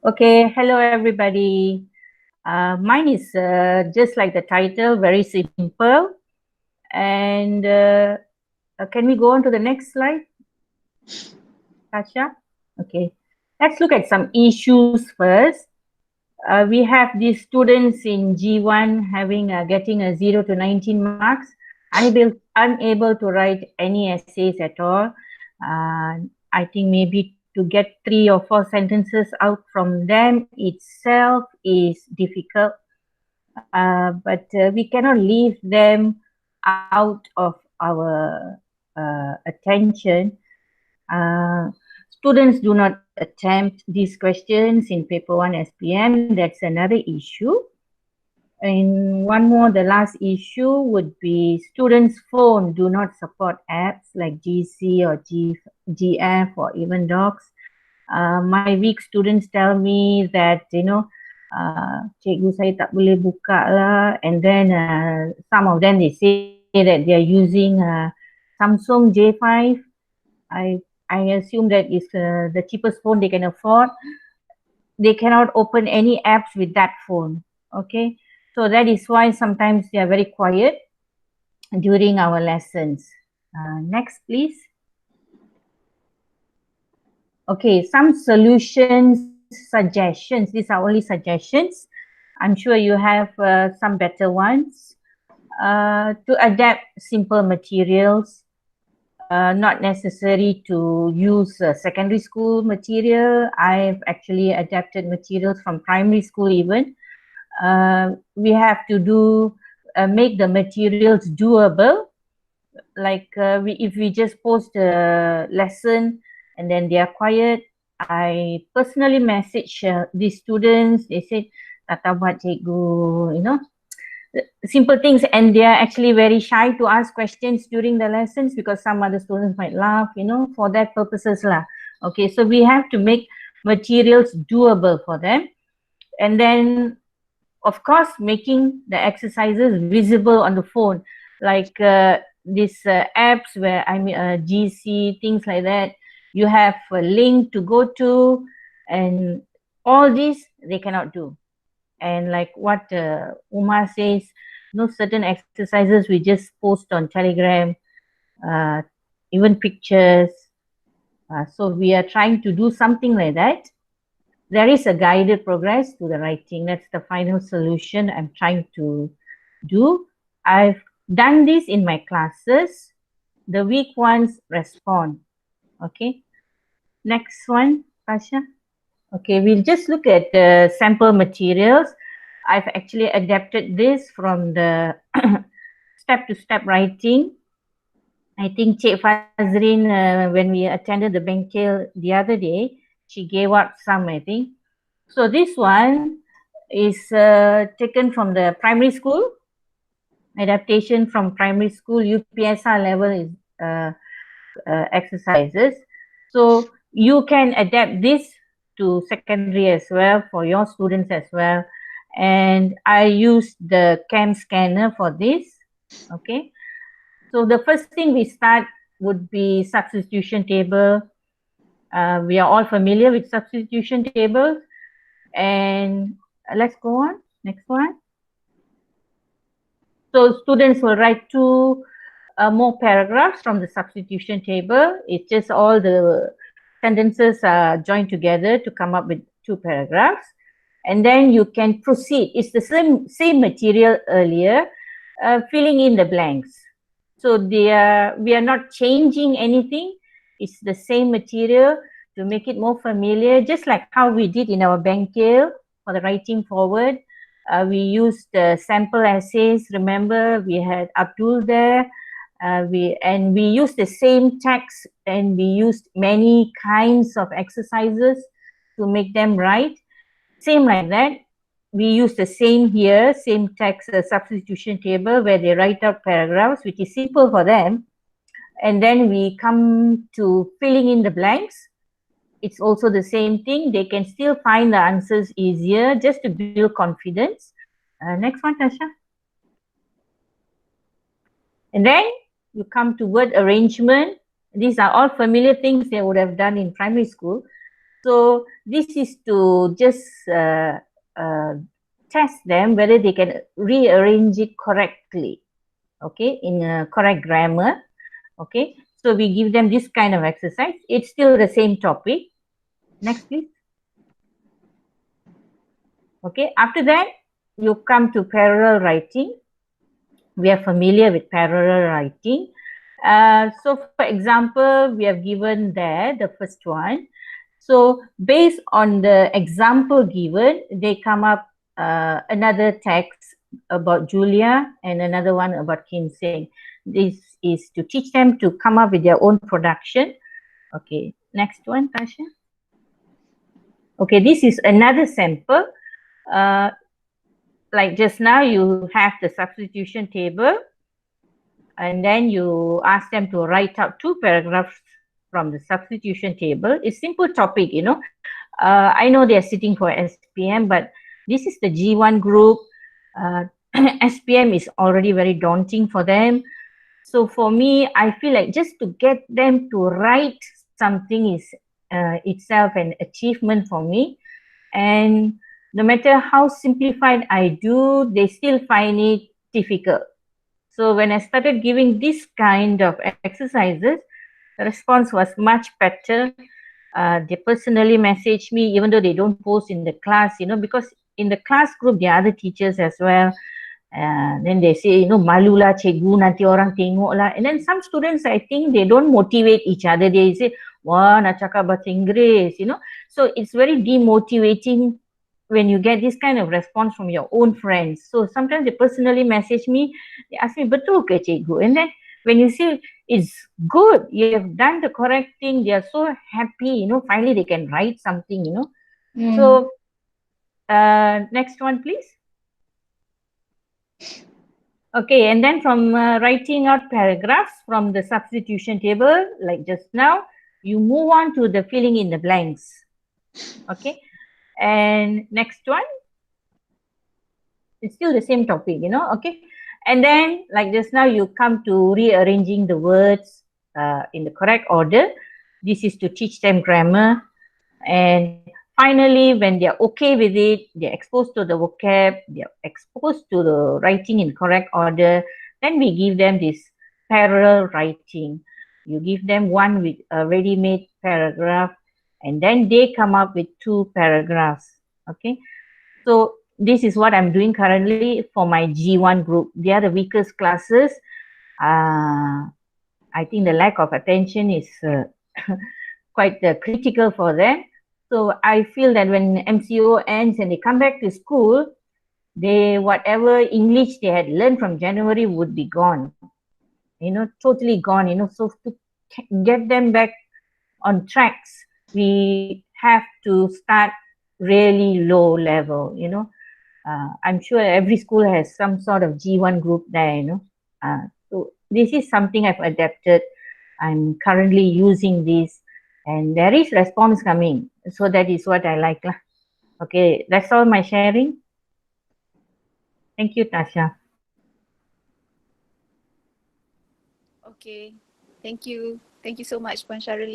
Okay, hello everybody. Mine is just like the title, very simple. And can we go on to the next slide, Tasha? Okay, let's look at some issues first. We have these students in G1 getting a 0 to 19 marks, unable to write any essays at all. I think maybe to get 3 or 4 sentences out from them itself is difficult. But we cannot leave them out of our attention. Students do not attempt these questions in paper 1 SPM. That's another issue. And one more, the last issue would be students' phone do not support apps like GC or GF or even Docs. My weak students tell me that, cikgu saya tak boleh buka lah. And then some of them, they say that they are using Samsung J5. I assume that is the cheapest phone they can afford. They cannot open any apps with that phone. Okay, so that is why sometimes they are very quiet during our lessons. Next, please. Okay, some solutions, suggestions. These are only suggestions. I'm sure you have some better ones. To adapt simple materials, not necessary to use secondary school material. I've actually adapted materials from primary school even. We have to make the materials doable. Like if we just post a lesson and then they are quiet, I personally message these students. They said, "Tata buat cikgu," simple things, and they are actually very shy to ask questions during the lessons because some other students might laugh, for that purposes lah. Okay, so we have to make materials doable for them, and then of course making the exercises visible on the phone, like these apps where GC, things like that. You have a link to go to, and all these they cannot do. And like what Umar says, certain exercises we just post on Telegram, even pictures. So we are trying to do something like that. There is a guided progress to the writing. That's the final solution I'm trying to do. I've done this in my classes. The weak ones respond. Okay. Next one, Tasha. Okay, we'll just look at the sample materials. I've actually adapted this from the step-to-step writing. I think Cik Fazrin, when we attended the Bengkel the other day, she gave out some, I think. So this one is taken from the primary school. Adaptation from primary school, UPSR level is exercises. So you can adapt this to secondary as well for your students as well. And I use the CAM scanner for this. Okay. So the first thing we start would be substitution table. We are all familiar with substitution tables. And let's go on. Next one. So students will write 2 more paragraphs from the substitution table. It's just all the sentences are joined together to come up with 2 paragraphs. And then you can proceed. It's the same material earlier, filling in the blanks. So we are not changing anything. It's the same material to make it more familiar, just like how we did in our Bengkel for the writing forward. We used the sample essays. Remember, we had Abdul there. We used the same text, and we used many kinds of exercises to make them write. Same like that. We use the same here, same text substitution table where they write out paragraphs, which is simple for them. And then we come to filling in the blanks. It's also the same thing. They can still find the answers easier just to build confidence. Next one, Tasha. And then you come to word arrangement. These are all familiar things they would have done in primary school. So this is to just test them whether they can rearrange it correctly, okay, in correct grammar, okay. So we give them this kind of exercise. It's still the same topic. Next, please. Okay, after that, you come to parallel writing. We are familiar with parallel writing. So for example, we have given there the first one. So based on the example given, they come up another text about Julia and another one about Kim Seng. This is to teach them to come up with their own production. Okay, next one, Tasha. Okay, this is another sample. Like just now, you have the substitution table, and then you ask them to write out 2 paragraphs from the substitution table. It's simple topic, you know. I know they are sitting for SPM, but this is the G1 group. SPM is already very daunting for them. So for me, I feel like just to get them to write something is itself an achievement for me. And no matter how simplified I do, they still find it difficult. So when I started giving this kind of exercises, the response was much better. They personally message me, even though they don't post in the class, you know, because in the class group, there are other teachers as well. Then they say, you know, malu lah cikgu, nanti orang tengok lah. And then some students, I think they don't motivate each other. They say, wah, nak cakap bahasa Inggeris, you know. So it's very demotivating when you get this kind of response from your own friends. So sometimes they personally message me, they ask me, betul ke cikgu? And then when you see it's good, you have done the correct thing, they are so happy, you know, finally they can write something, you know. So next one, please. Okay, and then from writing out paragraphs from the substitution table, like just now, you move on to the filling in the blanks. Okay, and next one, it's still the same topic, you know, okay. And then, like just now, you come to rearranging the words in the correct order. This is to teach them grammar. And finally, when they're okay with it, they're exposed to the vocab, they're exposed to the writing in correct order, then we give them this parallel writing. You give them one with a ready-made paragraph, and then they come up with 2 paragraphs, okay? So this is what I'm doing currently for my G1 group. They are the weakest classes. I think the lack of attention is quite critical for them. So I feel that when MCO ends and they come back to school, whatever English they had learned from January would be gone, you know, totally gone, you know. So to get them back on tracks, we have to start really low level, you know. I'm sure every school has some sort of G1 group there, you know. So this is something I've adapted. I'm currently using this, and there is response coming. So that is what I like lah. Okay, that's all my sharing. Thank you, Tasha. Okay, thank you. Thank you so much, Puan Sharali.